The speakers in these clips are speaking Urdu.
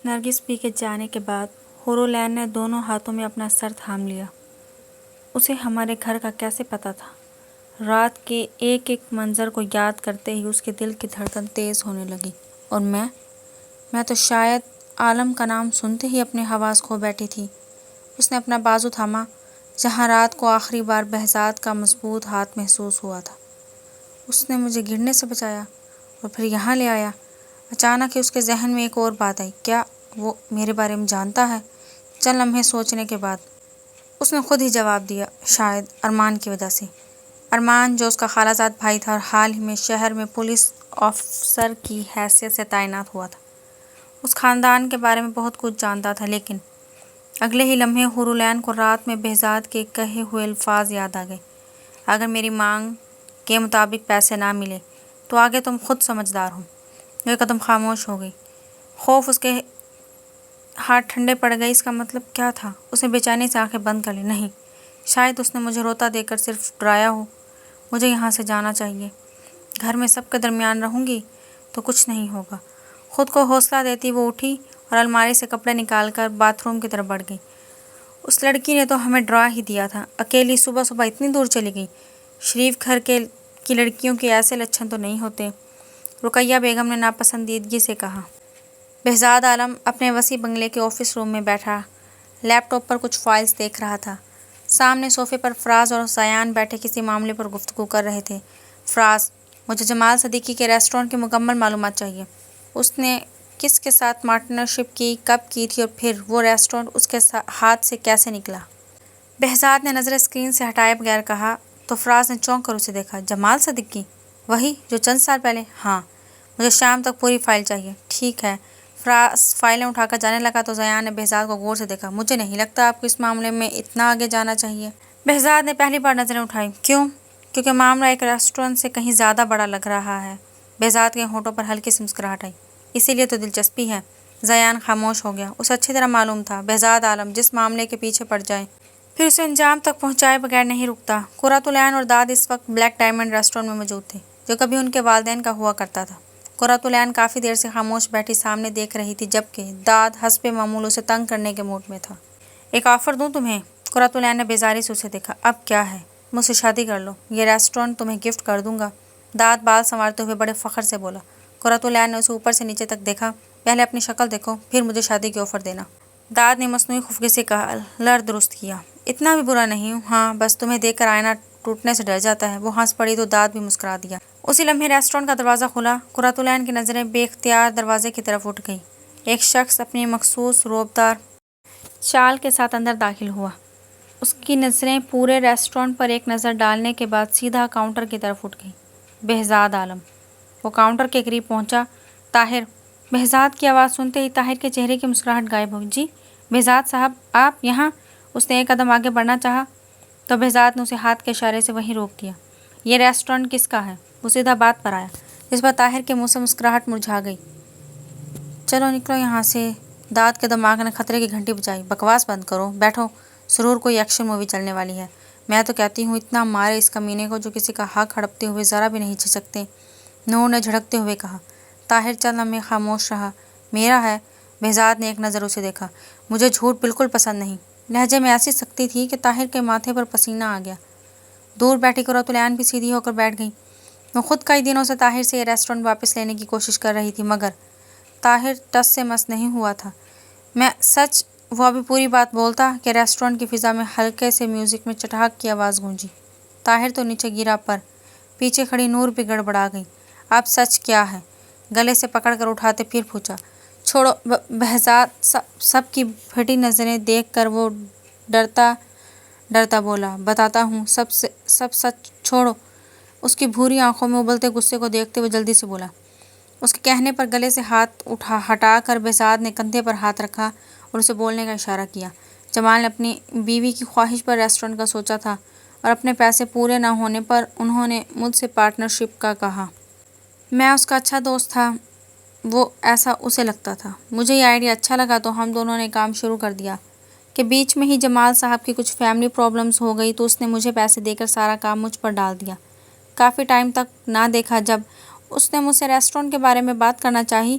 نرگس پی کے جانے کے بعد ہورولین نے دونوں ہاتھوں میں اپنا سر تھام لیا۔ اسے ہمارے گھر کا کیسے پتا تھا؟ رات کے ایک ایک منظر کو یاد کرتے ہی اس کے دل کی دھڑکن تیز ہونے لگی۔ اور میں تو شاید عالم کا نام سنتے ہی اپنے حواس کھو بیٹھی تھی۔ اس نے اپنا بازو تھاما جہاں رات کو آخری بار بہزاد کا مضبوط ہاتھ محسوس ہوا تھا۔ اس نے مجھے گرنے سے بچایا اور پھر یہاں لے آیا۔ اچانک ہی اس کے ذہن میں ایک اور بات آئی، کیا وہ میرے بارے میں جانتا ہے؟ چند لمحے سوچنے کے بعد اس نے خود ہی جواب دیا، شاید ارمان کی وجہ سے۔ ارمان جو اس کا خالہ زاد بھائی تھا اور حال ہی میں شہر میں پولیس آفیسر کی حیثیت سے تعینات ہوا تھا، اس خاندان کے بارے میں بہت کچھ جانتا تھا۔ لیکن اگلے ہی لمحے ہورولین کو رات میں بہزاد کے کہے ہوئے الفاظ یاد آ گئے، اگر میری مانگ کے مطابق پیسے نہ ملے تو آگے تم خود سمجھدار ہو۔ وہ ایک قدم خاموش ہو گئی۔ خوف اس کے ہاتھ ٹھنڈے پڑ گئے۔ اس کا مطلب کیا تھا؟ اس نے بے چینی سے آنکھیں بند کر لی۔ نہیں، شاید اس نے مجھے روتا دیکھ کر صرف ڈرایا ہو۔ مجھے یہاں سے جانا چاہیے۔ گھر میں سب کے درمیان رہوں گی تو کچھ نہیں ہوگا۔ خود کو حوصلہ دیتی وہ اٹھی اور الماری سے کپڑے نکال کر باتھ روم کی طرف بڑھ گئی۔ اس لڑکی نے تو ہمیں ڈرا ہی دیا تھا، اکیلی صبح صبح اتنی دور چلی گئی۔ شریف گھر کی لڑکیوں کے ایسے لچھن تو نہیں ہوتے، رقیہ بیگم نے ناپسندیدگی سے کہا۔ بہزاد عالم اپنے وسیع بنگلے کے آفس روم میں بیٹھا لیپ ٹاپ پر کچھ فائلز دیکھ رہا تھا۔ سامنے صوفے پر فراز اور زیان بیٹھے کسی معاملے پر گفتگو کر رہے تھے۔ فراز، مجھے جمال صدیقی کے ریسٹورانٹ کی مکمل معلومات چاہیے۔ اس نے کس کے ساتھ پارٹنرشپ کی، کب کی تھی اور پھر وہ ریسٹورانٹ اس کے ہاتھ سے کیسے نکلا؟ بہزاد نے نظریں اسکرین سے ہٹائے بغیر کہا تو فراز نے چونک کر اسے دیکھا۔ جمال صدیقی؟ وہی جو چند سال پہلے؟ ہاں، مجھے شام تک پوری فائل چاہیے۔ ٹھیک ہے۔ فراز فائلیں اٹھا کر جانے لگا تو زیان نے بہزاد کو غور سے دیکھا۔ مجھے نہیں لگتا آپ کو اس معاملے میں اتنا آگے جانا چاہیے۔ بہزاد نے پہلی بار نظریں اٹھائیں۔ کیوں؟ کیونکہ معاملہ ایک ریسٹورانٹ سے کہیں زیادہ بڑا لگ رہا ہے۔ بہزاد کے ہونٹوں پر ہلکی سی مسکراہٹ آئی۔ اسی لیے تو دلچسپی ہے۔ زیان خاموش ہو گیا۔ اسے اچھی طرح معلوم تھا بہزاد عالم جس معاملے کے پیچھے پڑ جائے پھر اسے انجام تک پہنچائے بغیر نہیں رکتا۔ قرۃالعین اور داد اس وقت بلیک ڈائمنڈ ریسٹورانٹ میں موجود تھے جو کبھی ان کے والدین کا ہوا کرتا تھا۔ قرۃالعین کافی دیر سے خاموش بیٹھی سامنے دیکھ رہی تھی جبکہ داد حسب معمول اسے تنگ کرنے کے موڈ میں تھا۔ ایک آفر دوں تمہیں؟ قرۃالعین نے بیزاری سے اسے دیکھا۔ اب کیا ہے؟ مجھ سے شادی کر لو، یہ ریسٹورانٹ تمہیں گفٹ کر دوں گا۔ داد بال سنوارتے ہوئے بڑے فخر سے بولا۔ قرۃالعین نے اسے اوپر سے نیچے تک دیکھا۔ پہلے اپنی شکل دیکھو پھر مجھے شادی کی آفر دینا۔ داد نے مصنوعی خفگی سے کہا۔ لر درست کیا، اتنا بھی برا نہیں ہوں، ہاں بس تمہیں دیکھ کر آئینہ ٹوٹنے سے ڈر جاتا ہے۔ وہ ہنس پڑی تو داد بھی مسکرا دیا۔ اسی لمحے ریسٹورانٹ کا دروازہ کھلا۔ قرۃالعین کی نظریں بے اختیار دروازے کی طرف اٹھ گئیں۔ ایک شخص اپنی مخصوص روبدار چال کے ساتھ اندر داخل ہوا۔ اس کی نظریں پورے ریسٹورانٹ پر ایک نظر ڈالنے کے بعد سیدھا کاؤنٹر کی طرف اٹھ گئیں۔ بہزاد عالم۔ وہ کاؤنٹر کے قریب پہنچا۔ طاہر۔ بہزاد کی آواز سنتے ہی طاہر کے چہرے کی مسکراہٹ غائب ہو گئی۔ جی بہزاد صاحب، آپ یہاں؟ اس نے ایک قدم آگے بڑھنا چاہا تو بہزاد نے اسے ہاتھ کے اشارے سے وہیں روک دیا۔ یہ ریسٹورانٹ کس کا ہے؟ وہ سیدھا بات پر آیا، جس پر طاہر کے منہ سے مسکراہٹ مرجھا گئی۔ چلو نکلو یہاں سے۔ داد کے دماغ نے خطرے کی گھنٹی بجائی۔ بکواس بند کرو، بیٹھو، ضرور کوئی ایکشن مووی چلنے والی ہے۔ میں تو کہتی ہوں اتنا مارے اس کمینے کو جو کسی کا حق ہڑپتے ہوئے ذرا بھی نہیں جھجکتے۔ نور نے جھڑکتے ہوئے کہا۔ طاہر چند لمحے خاموش رہا۔ میرا ہے؟ بہزاد نے ایک نظر اسے دیکھا۔ مجھے جھوٹ بالکل پسند نہیں۔ لہجے میں ایسی سختی تھی کہ طاہر کے ماتھے پر پسینہ آ گیا۔ دور بیٹھی قرۃالعین بھی سیدھی ہو کر بیٹھ گئی۔ وہ خود کئی دنوں سے طاہر سے یہ ریسٹورانٹ واپس لینے کی کوشش کر رہی تھی مگر طاہر ٹس سے مس نہیں ہوا تھا۔ میں سچ وہ ابھی پوری بات بولتا کہ ریسٹورانٹ کی فضا میں ہلکے سے میوزک میں چٹاک کی آواز گونجی۔ طاہر تو نیچے گرا پر پیچھے کھڑی نور بھی گڑبڑا گئی۔ اب سچ کیا ہے؟ گلے سے پکڑ کر اٹھاتے پھر پوچھا۔ چھوڑو بہزاد سب کی پھٹی نظریں دیکھ کر وہ ڈرتا ڈرتا بولا۔ بتاتا ہوں سب سچ، چھوڑو۔ اس کی بھوری آنکھوں میں ابلتے غصے کو دیکھتے ہوئے جلدی سے بولا۔ اس کے کہنے پر گلے سے ہاتھ ہٹا کر بہزاد نے کندھے پر ہاتھ رکھا اور اسے بولنے کا اشارہ کیا۔ جمال نے اپنی بیوی کی خواہش پر ریسٹورانٹ کا سوچا تھا اور اپنے پیسے پورے نہ ہونے پر انہوں نے مجھ سے پارٹنرشپ کا کہا۔ میں اس کا اچھا دوست تھا، وہ ایسا اسے لگتا تھا۔ مجھے یہ آئیڈیا اچھا لگا تو ہم دونوں نے کام شروع کر دیا کہ بیچ میں ہی جمال صاحب کی کچھ فیملی پرابلمز ہو گئی تو اس نے مجھے پیسے دے کر سارا کام مجھ پر ڈال دیا۔ کافی ٹائم تک نہ دیکھا، جب اس نے مجھ سے ریسٹورانٹ کے بارے میں بات کرنا چاہی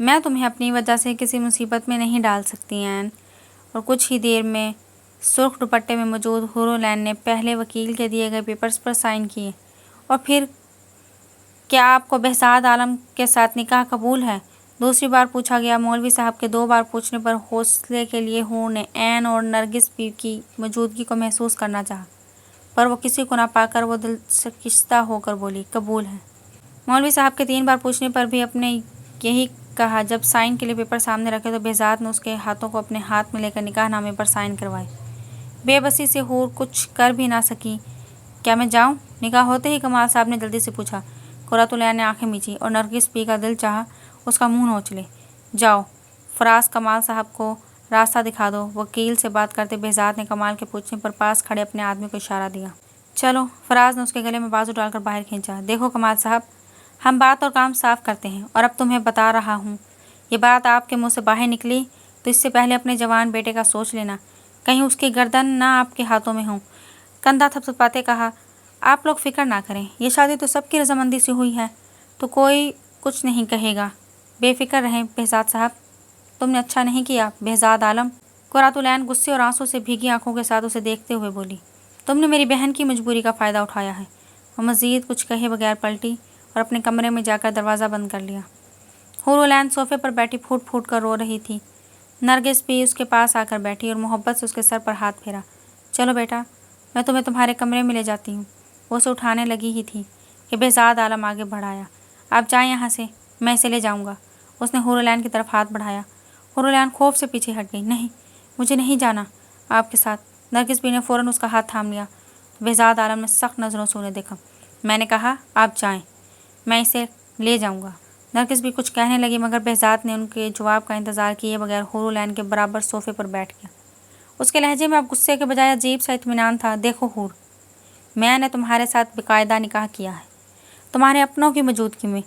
میں تمہیں اپنی وجہ سے کسی مصیبت میں نہیں ڈال سکتی این۔ اور کچھ ہی دیر میں سرخ دوپٹے میں موجود حور العین نے پہلے وکیل کے دیے گئے پیپرز پر سائن کیے۔ اور پھر کیا آپ کو بہزاد عالم کے ساتھ نکاح قبول ہے؟ دوسری بار پوچھا گیا۔ مولوی صاحب کے 2 بار پوچھنے پر حوصلے کے لیے حور نے این اور نرگس بی کی موجودگی کو محسوس کرنا چاہا، پر وہ کسی کو نہ پا کر وہ دل شکستہ ہو کر بولی، قبول ہے۔ مولوی صاحب کے 3 بار پوچھنے پر بھی اپنے یہی کہا۔ جب سائن کے لیے پیپر سامنے رکھے تو بہزاد نے اس کے ہاتھوں کو اپنے ہاتھ میں لے کر نکاح نامے پر سائن کروائے۔ بے بسی سے حور کچھ کر بھی نہ سکی۔ کیا میں جاؤں؟ نکاح ہوتے ہی کمال صاحب نے جلدی سے پوچھا۔ قرۃ العین نے آنکھیں میچیں اور نرگس بی کا دل چاہا اس کا منہ نوچ لے۔ جاؤ فراز، کمال صاحب کو راستہ دکھا دو۔ وکیل سے بات کرتے بہزاد نے کمال کے پوچھنے پر پاس کھڑے اپنے آدمی کو اشارہ دیا۔ چلو۔ فراز نے اس کے گلے میں بازو ڈال کر باہر کھینچا۔ دیکھو کمال صاحب، ہم بات اور کام صاف کرتے ہیں، اور اب تمہیں بتا رہا ہوں، یہ بات آپ کے منہ سے باہر نکلی تو اس سے پہلے اپنے جوان بیٹے کا سوچ لینا، کہیں اس کی گردن نہ آپ کے ہاتھوں میں ہو۔ کندھا تھپتھپاتے کہا، آپ لوگ فکر نہ کریں، یہ شادی تو سب کی رضامندی سے ہوئی ہے، تو کوئی کچھ نہیں کہے گا۔ بے فکر رہیں بہزاد صاحب، تم نے اچھا نہیں کیا۔ بہزاد عالم، قرۃ العین غصے اور آنسوں سے بھیگی آنکھوں کے ساتھ اسے دیکھتے ہوئے بولی، تم نے میری بہن کی مجبوری کا فائدہ اٹھایا ہے۔ وہ مزید کچھ کہے بغیر پلٹی اور اپنے کمرے میں جا کر دروازہ بند کر لیا۔ حور العین صوفے پر بیٹھی پھوٹ پھوٹ کر رو رہی تھی۔ نرگس بھی اس کے پاس آ کر بیٹھی اور محبت سے اس کے سر پر ہاتھ پھیرا۔ چلو بیٹا، میں تمہیں تمہارے کمرے میں لے جاتی ہوں۔ وہ اسے اٹھانے لگی ہی تھی کہ بہزاد عالم آگے بڑھایا۔ آپ جائیں یہاں سے، میں اسے لے جاؤں گا۔ اس نے حور العین کی طرف ہاتھ بڑھایا۔ حور العین خوف سے پیچھے ہٹ گئی۔ نہیں، مجھے نہیں جانا آپ کے ساتھ۔ نرگس بی نے فوراً اس کا ہاتھ تھام لیا۔ بہزاد عالم نے سخت نظروں سے انہیں دیکھا۔ میں نے کہا آپ جائیں، میں اسے لے جاؤں گا۔ نرگس بھی کچھ کہنے لگی مگر بہزاد نے ان کے جواب کا انتظار کیے بغیر حور العین کے برابر صوفے پر بیٹھ گیا۔ اس کے لہجے میں اب غصے کے بجائے عجیب سا اطمینان تھا۔ دیکھو حور، میں نے تمہارے ساتھ باقاعدہ نکاح کیا ہے، تمہارے اپنوں کی موجودگی میں۔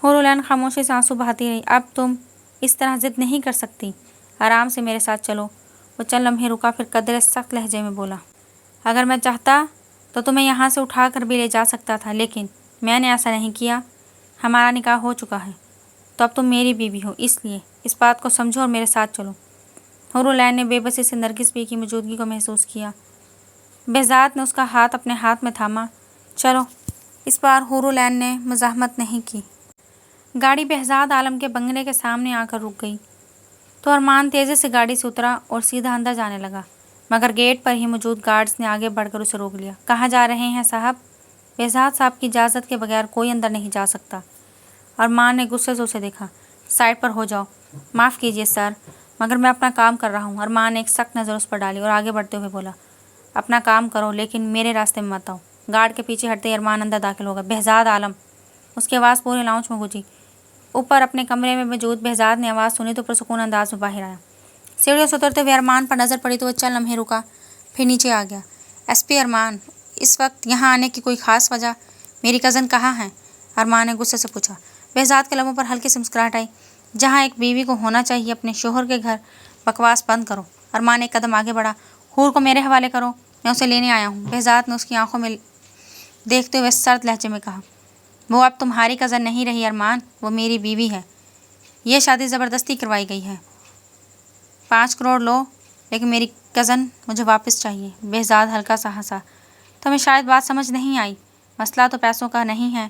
حور العین خاموشی سے آنسو بہاتی رہی۔ اب تم اس طرح ضد نہیں کر سکتی، آرام سے میرے ساتھ چلو۔ وہ چند لمحے رکا، پھر قدرے سخت لہجے میں بولا، اگر میں چاہتا تو تمہیں یہاں سے اٹھا کر بھی لے جا سکتا تھا، لیکن میں نے ایسا نہیں کیا۔ ہمارا نکاح ہو چکا ہے، تو اب تم میری بیوی ہو، اس لیے اس بات کو سمجھو اور میرے ساتھ چلو۔ حور العین نے بے بسی سے نرگس بی کی موجودگی کو محسوس کیا۔ بہزاد نے اس کا ہاتھ اپنے ہاتھ میں تھاما۔ چلو۔ اس بار حور العین نے مزاحمت نہیں کی۔ گاڑی بہزاد عالم کے بنگلے کے سامنے آ کر رک گئی تو ارمان تیزی سے گاڑی سے اترا اور سیدھا اندر جانے لگا، مگر گیٹ پر ہی موجود گارڈز نے آگے بڑھ کر اسے روک لیا۔ کہاں جا رہے ہیں صاحب؟ بہزاد صاحب کی اجازت کے بغیر کوئی اندر نہیں جا سکتا۔ ارمان نے غصے سے اسے دیکھا۔ سائڈ پر ہو جاؤ۔ معاف کیجیے سر، مگر میں اپنا کام کر رہا ہوں۔ ارمان نے ایک سخت نظر اس پر ڈالی اور آگے بڑھتے ہوئے بولا، اپنا کام کرو لیکن میرے راستے میں مت آؤ۔ گارڈ کے پیچھے ہٹتے ہی ارمان اندر داخل ہوگا۔ بہزاد عالم، اس کی آواز پورے لاؤنج میں گونجی۔ اوپر اپنے کمرے میں موجود بہزاد نے آواز سنی تو پرسکون انداز میں باہر آیا۔ سیڑھیوں سے اترتے ہوئے ارمان پر نظر پڑی تو وہ چند لمحے رکا، پھر نیچے آ گیا۔ ایس پی ارمان، اس وقت یہاں آنے کی کوئی خاص وجہ؟ میری کزن کہاں ہے؟ ارمان نے غصے سے پوچھا۔ بہزاد کے لبوں پر ہلکی سی مسکراہٹ آئی۔ جہاں ایک بیوی کو ہونا چاہیے اپنے شوہر کے گھر۔ بکواس بند کرو۔ ارمان ایک قدم آگے بڑھا۔ حور کو میرے حوالے کرو، میں اسے لینے آیا ہوں۔ بہزاد نے اس کی آنکھوں میں دیکھتے ہوئے سرد لہجے میں کہا، وہ اب تمہاری کزن نہیں رہی ارمان، وہ میری بیوی ہے۔ یہ شادی زبردستی کروائی گئی ہے۔ 5 کروڑ لو، لیکن میری کزن مجھے واپس چاہیے۔ بہزاد ہلکا سا ہنسا۔ تمہیں شاید بات سمجھ نہیں آئی، مسئلہ تو پیسوں کا نہیں ہے،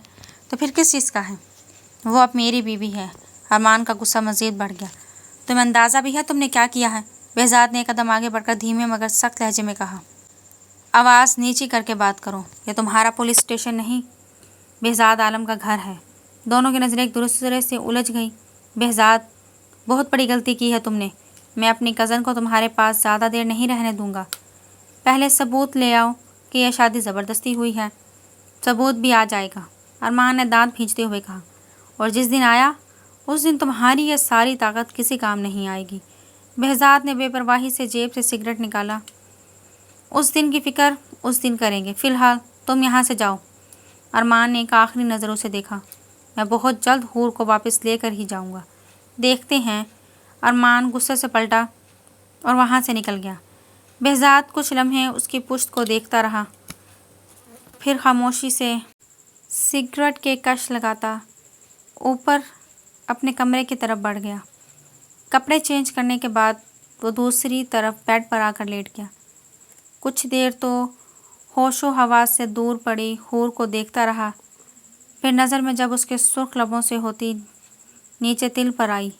تو پھر کس چیز کا ہے؟ وہ اب میری بیوی ہے۔ ارمان کا غصہ مزید بڑھ گیا۔ تمہیں اندازہ بھی ہے تم نے کیا کیا ہے؟ بہزاد نے ایک قدم آگے بڑھ کر دھیمے مگر سخت لہجے میں کہا، آواز نیچی کر کے بات کرو، یہ تمہارا پولیس اسٹیشن نہیں، بہزاد عالم کا گھر ہے۔ دونوں کی نظریں ایک دوسرے سے الجھ گئیں۔ بہزاد، بہت بڑی غلطی کی ہے تم نے۔ میں اپنی کزن کو تمہارے پاس زیادہ دیر نہیں رہنے دوں گا۔ پہلے ثبوت لے آؤ کہ یہ شادی زبردستی ہوئی ہے۔ ثبوت بھی آ جائے گا، ارمان نے دانت بھینچتے ہوئے کہا، اور جس دن آیا اس دن تمہاری یہ ساری طاقت کسی کام نہیں آئے گی۔ بہزاد نے بے پرواہی سے جیب سے سگریٹ نکالا۔ اس دن کی فکر اس دن کریں گے، فی الحال تم یہاں سے جاؤ۔ ارمان نے ایک آخری نظر اسے دیکھا۔ میں بہت جلد حور کو واپس لے کر ہی جاؤں گا، دیکھتے ہیں۔ ارمان غصے سے پلٹا اور وہاں سے نکل گیا۔ بہزاد کچھ لمحے اس کی پشت کو دیکھتا رہا، پھر خاموشی سے سگریٹ کے کش لگاتا اوپر اپنے کمرے کی طرف بڑھ گیا۔ کپڑے چینج کرنے کے بعد وہ دوسری طرف بیڈ پر آ کر لیٹ گیا۔ کچھ دیر تو ہوش و حواس سے دور پڑی حور کو دیکھتا رہا، پھر نظر میں جب اس کے سرخ لبوں سے ہوتی نیچے تل پر آئی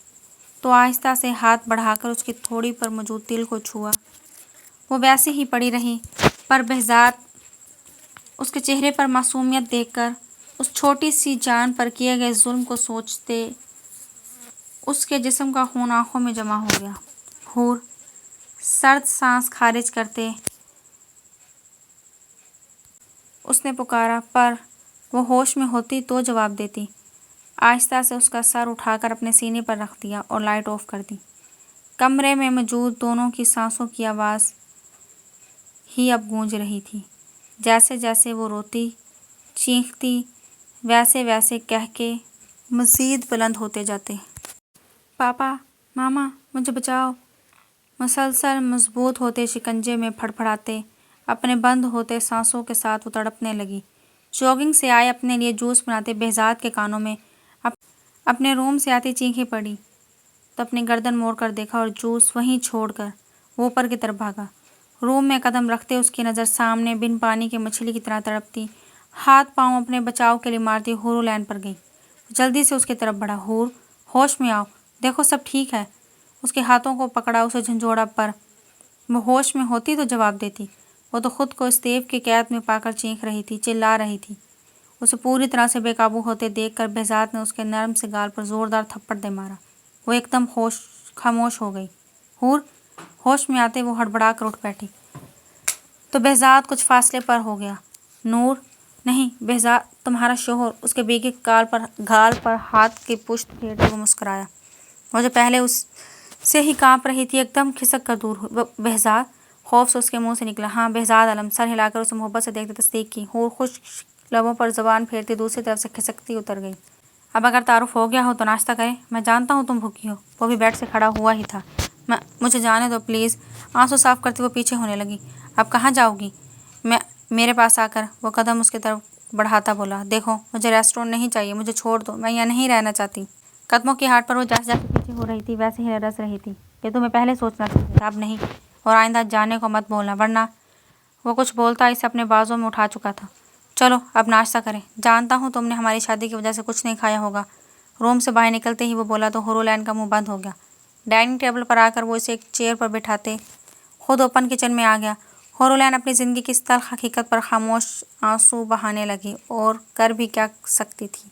تو آہستہ سے ہاتھ بڑھا کر اس کی تھوڑی پر موجود تل کو چھوا۔ وہ ویسے ہی پڑی رہی، پر بہزاد اس کے چہرے پر معصومیت دیکھ کر اس چھوٹی سی جان پر کیے گئے ظلم کو سوچتے اس کے جسم کا خون آنکھوں میں جمع ہو گیا۔ حور سرد سانس خارج کرتے اس نے پکارا، پر وہ ہوش میں ہوتی تو جواب دیتی۔ آہستہ سے اس کا سر اٹھا کر اپنے سینے پر رکھ دیا اور لائٹ آف کر دی۔ کمرے میں موجود دونوں کی سانسوں کی آواز ہی اب گونج رہی تھی۔ جیسے جیسے وہ روتی چیختی ویسے ویسے قہقہے مزید بلند ہوتے جاتے۔ پاپا، ماما، مجھے بچاؤ! مسلسل مضبوط ہوتے شکنجے میں پھڑ پھڑاتے اپنے بند ہوتے سانسوں کے ساتھ وہ تڑپنے لگی۔ جاگنگ سے آئے اپنے لیے جوس بناتے بہزاد کے کانوں میں اپنے روم سے آتی چیخیں پڑی تو اپنی گردن موڑ کر دیکھا اور جوس وہیں چھوڑ کر وہ اوپر کی طرف بھاگا۔ روم میں قدم رکھتے اس کی نظر سامنے بن پانی کی مچھلی کی طرح تڑپتی ہاتھ پاؤں اپنے بچاؤ کے لیے مارتی حورولین پر گئی۔ جلدی سے اس کی طرف بڑھا۔ حور، ہوش میں آؤ، دیکھو سب ٹھیک ہے۔ اس کے ہاتھوں کو پکڑا، اسے جھنجھوڑا، پر وہ ہوش میں ہوتی تو جواب دیتی۔ وہ تو خود کو اس دیو کی قید میں پا کر چیخ رہی تھی، چلا رہی تھی۔ اسے پوری طرح سے بے قابو ہوتے دیکھ کر بہزاد نے اس کے نرم سے گال پر زوردار تھپڑ دے مارا۔ وہ ایک دم خاموش ہو گئی۔ حور ہوش میں آتے وہ ہڑبڑا کر اٹھ بیٹھی تو بہزاد کچھ فاصلے پر ہو گیا۔ نور! نہیں بہزاد، تمہارا شوہر! اس کے بھیگے گال پر ہاتھ کی پشت پھیرتے وہ مسکرایا۔ وہ جو پہلے اس سے ہی کانپ رہی تھی ایک دم کھسک کر دور ہوئی۔ بہزاد! خوف سے اس کے منہ سے نکلا۔ ہاں بہزاد عالم! سر ہلا کر اسے محبت سے دیکھتے تصدیق کی۔ حور خشک لبوں پر زبان پھیرتی دوسری طرف سے کھسکتی اتر گئی۔ اب اگر تعارف ہو گیا ہو تو ناشتہ کریں؟ میں جانتا ہوں تم بھوکی ہو۔ وہ بھی بیڈ سے کھڑا ہوا ہی تھا۔ مجھے جانے دو پلیز۔ آنسو صاف کرتی وہ پیچھے ہونے لگی۔ اب کہاں جاؤ گی؟ میرے پاس آ کر وہ قدم اس کی طرف بڑھاتا بولا، دیکھو مجھے ریسٹورینٹ نہیں چاہیے، مجھے چھوڑ دو، میں یہاں نہیں رہنا چاہتی۔ قدموں کی ہاٹ پر وہ جیسے جیسے پیچھے ہو رہی تھی ویسے ہی رس رہی تھی۔ یہ تمہیں پہلے سوچنا چاہیے تھا، اب نہیں، اور آئندہ جانے کو مت بولنا، ورنہ… وہ کچھ بولتا اسے اپنے بازوں میں اٹھا چکا تھا۔ چلو اب ناشتہ کریں۔ جانتا ہوں تم نے ہماری شادی کی وجہ سے کچھ نہیں کھایا ہوگا۔ روم سے باہر نکلتے ہی وہ بولا تو حورولین کا منہ بند ہو گیا۔ ڈائننگ ٹیبل پر آ کر وہ اسے ایک چیئر پر بٹھاتے خود اوپن کچن میں آ گیا۔ حورولین اپنی زندگی کی اس تلخ حقیقت پر خاموش آنسو بہانے لگی، اور کر بھی کیا سکتی تھی۔